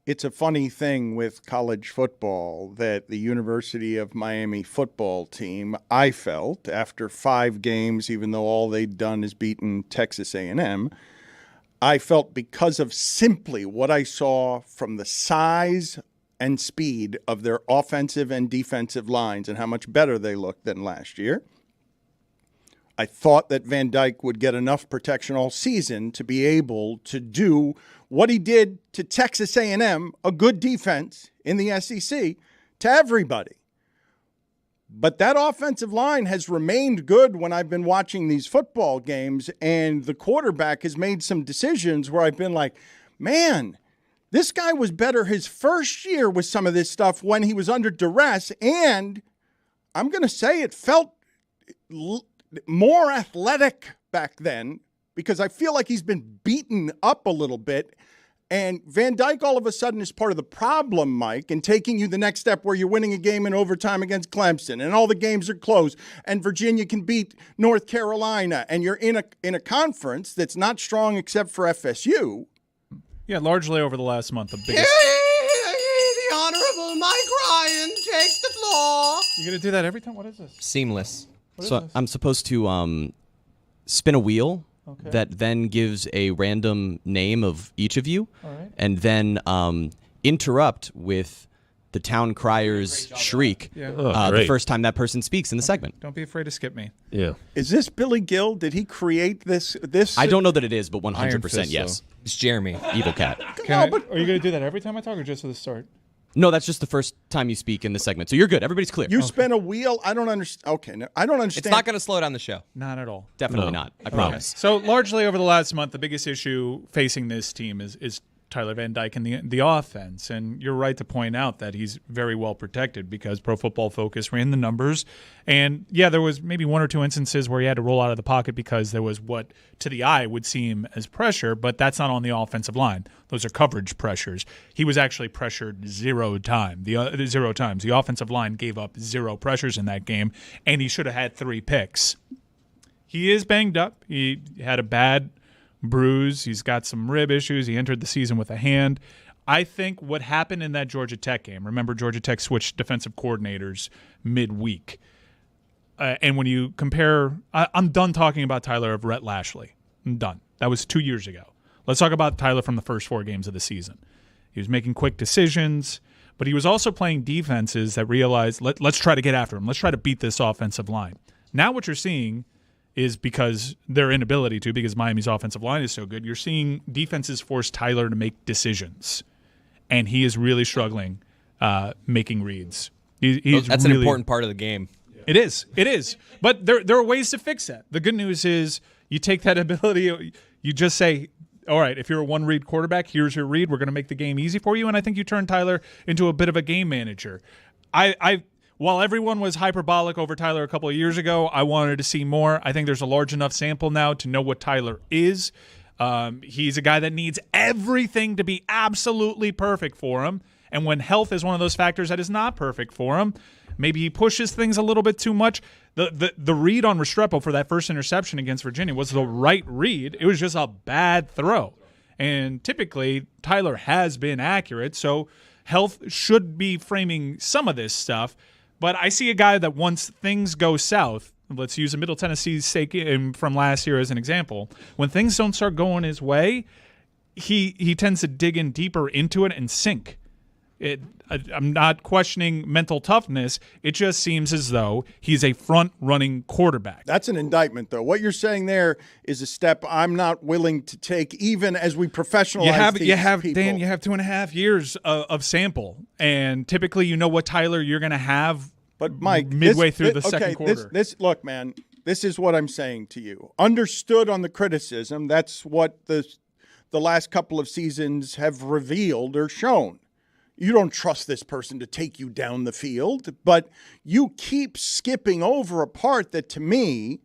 It's a funny thing with college football that the University of Miami football team, I felt, after 5 games, even though all they'd done is beaten Texas A&M, I felt because of simply what I saw from the size and speed of their offensive and defensive lines and how much better they looked than last year. I thought that Van Dyke would get enough protection all season to be able to do what he did to Texas A&M, a good defense in the SEC, to everybody. But that offensive line has remained good when I've been watching these football games, and the quarterback has made some decisions where I've been like, man, this guy was better his first year with some of this stuff when he was under duress, and I'm going to say it felt more athletic back then because I feel like he's been beaten up a little bit. And Van Dyke all of a sudden is part of the problem, Mike, and taking you the next step where you're winning a game in overtime against Clemson and all the games are close and Virginia can beat North Carolina and you're in a conference that's not strong except for FSU. Yeah, largely over the last month. The biggest. The Honorable Oh, Mike Ryan takes the floor. You gonna do that every time? What is this? Seamless. So I'm supposed to spin a wheel that then gives a random name of each of you, and then interrupt with the town crier's shriek the first time that person speaks in the segment. Don't be afraid to skip me. Yeah. Is this Billy Gill? Did he create this? I don't know that it is, but 100% yes. So. It's Jeremy. Evil cat. Are you going to do that every time I talk or just at the start? No, that's just the first time you speak in the segment. So you're good. Everybody's clear. You spin a wheel? I don't understand. Okay, no, I don't understand. It's not going to slow down the show. Not at all. Definitely not. I promise. So largely over the last month, the biggest issue facing this team is Tyler Van Dyke and the offense. And you're right to point out that he's very well protected because Pro Football Focus ran the numbers. And, yeah, there was maybe one or two instances where he had to roll out of the pocket because there was what to the eye would seem as pressure, but that's not on the offensive line. Those are coverage pressures. He was actually pressured 0 times. The offensive line gave up 0 pressures in that game, and he should have had 3 picks. He is banged up. He had a bad bruise. He's got some rib issues. He entered the season with a hand. I think what happened in that Georgia Tech game, remember Georgia Tech switched defensive coordinators midweek. And when you compare, I'm done talking about Tyler of Rhett Lashley. I'm done. That was 2 years ago. Let's talk about Tyler from the first 4 games of the season. He was making quick decisions, but he was also playing defenses that realized, let's try to get after him. Let's try to beat this offensive line. Now what you're seeing is because their inability to, because Miami's offensive line is so good, you're seeing defenses force Tyler to make decisions. And he is really struggling making reads. That's an important part of the game. It is. But there are ways to fix that. The good news is you take that ability, you just say, all right, if you're a one-read quarterback, here's your read. We're going to make the game easy for you. And I think you turn Tyler into a bit of a game manager. While everyone was hyperbolic over Tyler a couple of years ago, I wanted to see more. I think there's a large enough sample now to know what Tyler is. He's a guy that needs everything to be absolutely perfect for him. And when health is one of those factors that is not perfect for him, maybe he pushes things a little bit too much. The read on Restrepo for that first interception against Virginia was the right read. It was just a bad throw. And typically, Tyler has been accurate, so health should be framing some of this stuff. But I see a guy that once things go south, let's use a Middle Tennessee's sake from last year as an example, when things don't start going his way, he tends to dig in deeper into it and sink. I'm not questioning mental toughness. It just seems as though he's a front-running quarterback. That's an indictment, though. What you're saying there is a step I'm not willing to take, even as we professionalize these people. Dan, you have 2.5 years of sample, and typically you know what Tyler you're going to have. But Mike, midway through the second quarter. Look, man, this is what I'm saying to you. Understood on the criticism. That's what the last couple of seasons have revealed or shown. You don't trust this person to take you down the field, but you keep skipping over a part that to me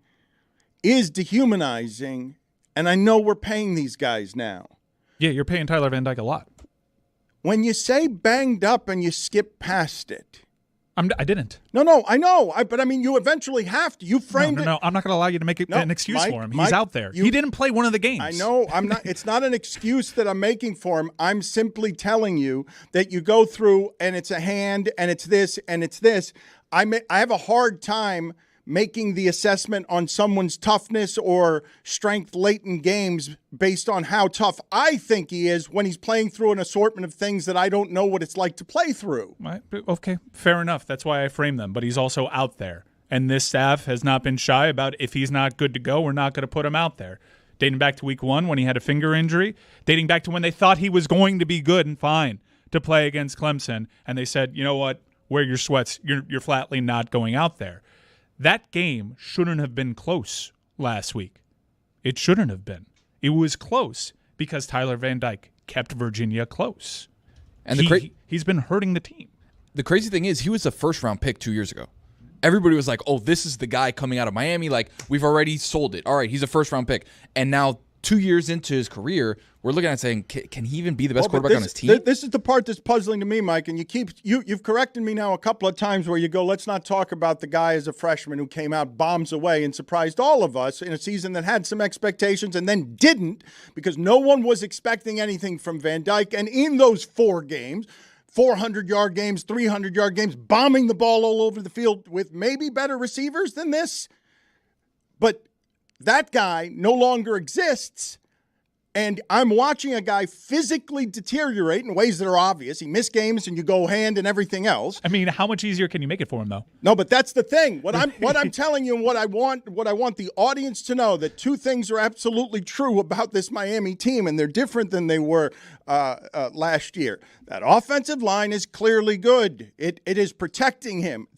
is dehumanizing, and I know we're paying these guys now. Yeah, you're paying Tyler Van Dyke a lot. When you say banged up and you skip past it. I didn't. No, I know. But I mean, you eventually have to. You framed it. No, I'm not going to allow you to make an excuse for him. He's out there. He didn't play one of the games. I know. I'm not. It's not an excuse that I'm making for him. I'm simply telling you that you go through and it's a hand and it's this and it's this. I have a hard time making the assessment on someone's toughness or strength late in games based on how tough I think he is when he's playing through an assortment of things that I don't know what it's like to play through. Okay, fair enough. That's why I frame them. But he's also out there. And this staff has not been shy about if he's not good to go, we're not going to put him out there. Dating back to week 1 when he had a finger injury, dating back to when they thought he was going to be good and fine to play against Clemson, and they said, you know what, wear your sweats, you're flatly not going out there. That game shouldn't have been close last week. It shouldn't have been. It was close because Tyler Van Dyke kept Virginia close. And he's been hurting the team. The crazy thing is he was a first-round pick 2 years ago. Everybody was like, oh, this is the guy coming out of Miami. Like, we've already sold it. All right, he's a first-round pick. And now 2 years into his career, we're looking at saying, can he even be the best quarterback on his team? This is the part that's puzzling to me, Mike, and you've corrected me now a couple of times where you go, let's not talk about the guy as a freshman who came out bombs away and surprised all of us in a season that had some expectations and then didn't because no one was expecting anything from Van Dyke. And in those 4 games, 400-yard games, 300-yard games, bombing the ball all over the field with maybe better receivers than this. But that guy no longer exists. And I'm watching a guy physically deteriorate in ways that are obvious. He missed games and you go hand and everything else. I mean, how much easier can you make it for him, though? No, but that's the thing. What I'm telling you and what I want the audience to know, that two things are absolutely true about this Miami team, and they're different than they were last year. That offensive line is clearly good. It is protecting him.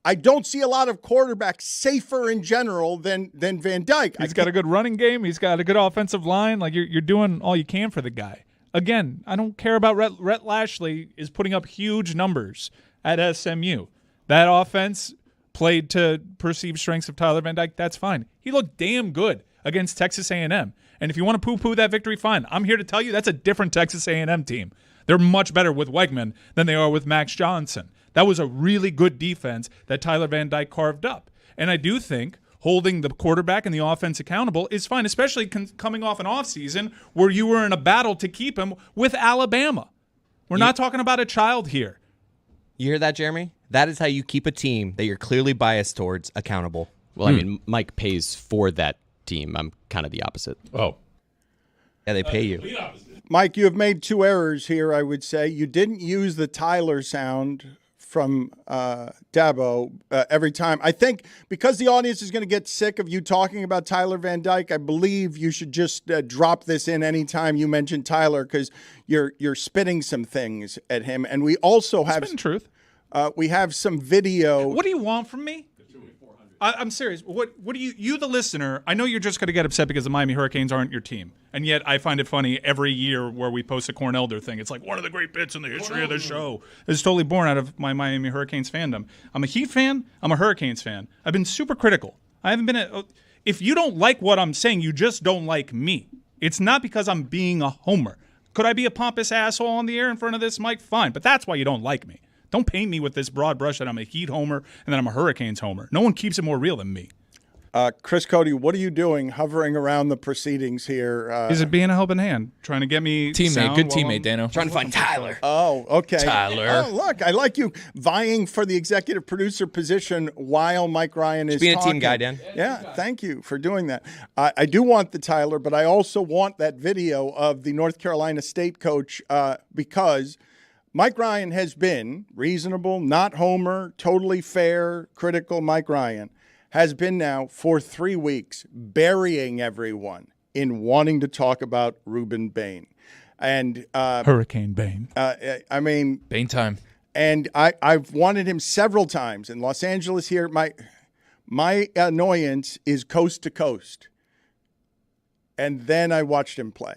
I don't see a lot of quarterbacks safer in general than Van Dyke. He's got a good running game. He's got a good offensive line. Like, you're doing all you can for the guy. Again, I don't care about Rhett Lashley is putting up huge numbers at SMU. That offense played to perceived strengths of Tyler Van Dyke. That's fine. He looked damn good against Texas A&M. And if you want to poo-poo that victory, fine. I'm here to tell you that's a different Texas A&M team. They're much better with Wegman than they are with Max Johnson. That was a really good defense that Tyler Van Dyke carved up. And I do think holding the quarterback and the offense accountable is fine, especially coming off an offseason where you were in a battle to keep him with Alabama. We're not talking about a child here. You hear that, Jeremy? That is how you keep a team that you're clearly biased towards accountable. Well, I mean, Mike pays for that team. I'm kind of the opposit. Oh. Yeah, they pay you. Mike, you have made two errors here, I would say. You didn't use the Tyler sound from Dabo every time. I think because the audience is going to get sick of you talking about Tyler Van Dyke, I believe you should just drop this in anytime you mention Tyler, because you're spitting some things at him. And we also have Spitting truth. We have some video. What do you want from me? I'm serious. What do you, the listener, I know you're just going to get upset because the Miami Hurricanes aren't your team. And yet I find it funny every year where we post a Corn Elder thing. It's like one of the great bits in the history of the show. It's totally born out of my Miami Hurricanes fandom. I'm a Heat fan. I'm a Hurricanes fan. I've been super critical. I haven't been if you don't like what I'm saying, you just don't like me. It's not because I'm being a homer. Could I be a pompous asshole on the air in front of this mic? Fine. But that's why you don't like me. Don't paint me with this broad brush that I'm a Heat homer and that I'm a Hurricanes homer. No one keeps it more real than me. Chris Cody, what are you doing hovering around the proceedings here? Is it being a helping hand? Trying to get me Teammate, good teammate, Dano. Trying to find Tyler. Oh, okay. Tyler. Oh, look, I like you vying for the executive producer position while Mike Ryan is being talking. a team guy, Dan. Yeah, thank you for doing that. I do want the Tyler, but I also want that video of the North Carolina State coach because Mike Ryan has been reasonable, not homer, totally fair, critical Mike Ryan has been now for 3 weeks burying everyone in wanting to talk about Ruben Bain. And Hurricane Bain. I mean, Bain time. And I've wanted him several times in Los Angeles here. My annoyance is coast to coast. And then I watched him play.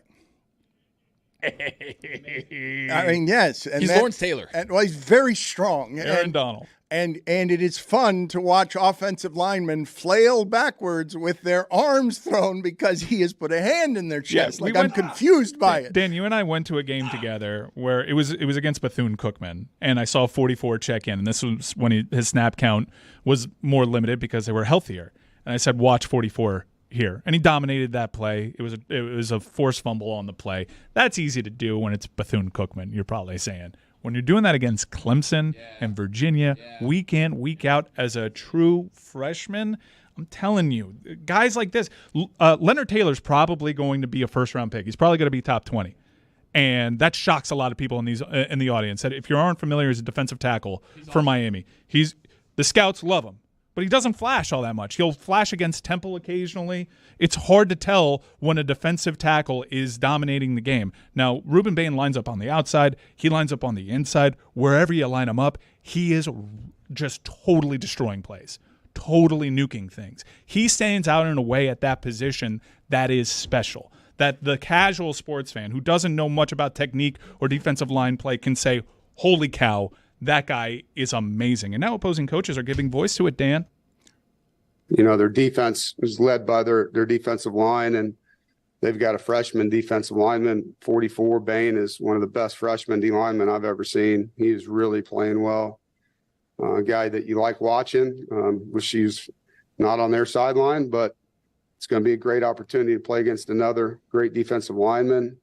I mean, yes. And He's Lawrence Taylor. And, well, he's very strong. Aaron Donald. And it is fun to watch offensive linemen flail backwards with their arms thrown because he has put a hand in their chest. I'm confused by it. Dan, you and I went to a game together where it was against Bethune-Cookman, and I saw 44 check in, and this was when his snap count was more limited because they were healthier. And I said, watch 44 here. And he dominated that play. It was a forced fumble on the play. That's easy to do when it's Bethune-Cookman, you're probably saying. When you're doing that against Clemson and Virginia week in, week out as a true freshman, I'm telling you, guys like this, Leonard Taylor's probably going to be a first-round pick. He's probably going to be top 20. And that shocks a lot of people in the audience. That if you aren't familiar as a defensive tackle for Miami, the scouts love him. But he doesn't flash all that much. He'll flash against Temple occasionally. It's hard to tell when a defensive tackle is dominating the game. Now, Ruben Bain lines up on the outside. He lines up on the inside. Wherever you line him up, he is just totally destroying plays, totally nuking things. He stands out in a way at that position that is special, that the casual sports fan who doesn't know much about technique or defensive line play can say, holy cow, that guy is amazing. And now opposing coaches are giving voice to it, Dan. You know, their defense is led by their defensive line, and they've got a freshman defensive lineman, 44. Bain is one of the best freshman D linemen I've ever seen. He's really playing well. A guy that you like watching. Wish he's not on their sideline, but it's going to be a great opportunity to play against another great defensive lineman.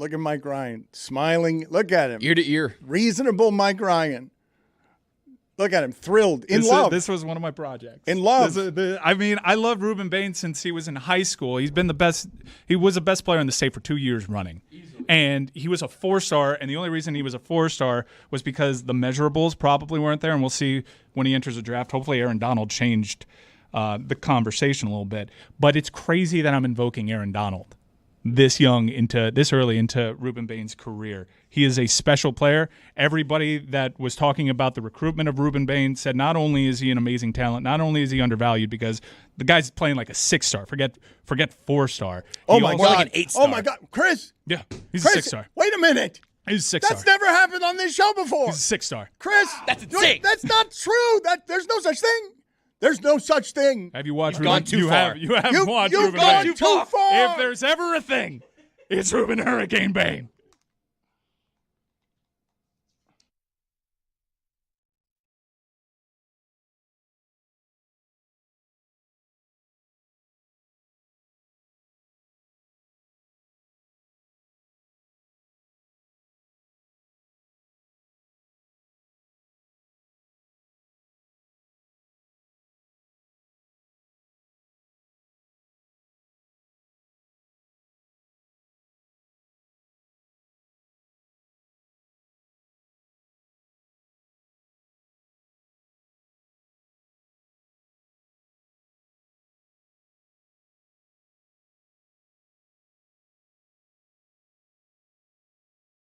Look at Mike Ryan smiling. Look at him. Ear to ear. Reasonable Mike Ryan. Look at him, thrilled, in love. This was one of my projects. In love. I love Ruben Bain since he was in high school. He's been the best. He was the best player in the state for 2 years running. Easily. And he was a 4-star, and the only reason he was a 4-star was because the measurables probably weren't there, and we'll see when he enters the draft. Hopefully Aaron Donald changed the conversation a little bit. But it's crazy that I'm invoking Aaron Donald this early into Ruben Bain's career. He is a special player. Everybody that was talking about the recruitment of Ruben Bain said not only is he an amazing talent, not only is he undervalued because the guy's playing like a 6-star. Forget 4-star. Oh my God, like an 8-star. Oh my God, Chris. Yeah, he's Chris, a 6-star. Wait a minute. He's a 6-star. That's never happened on this show before. He's a 6-star. Chris, That's insane. That's not true. There's no such thing. There's no such thing. Have you watched You've gone too far. You have watched You've Ruben gone Bain. too far. If there's ever a thing, it's Ruben Hurricane Bain.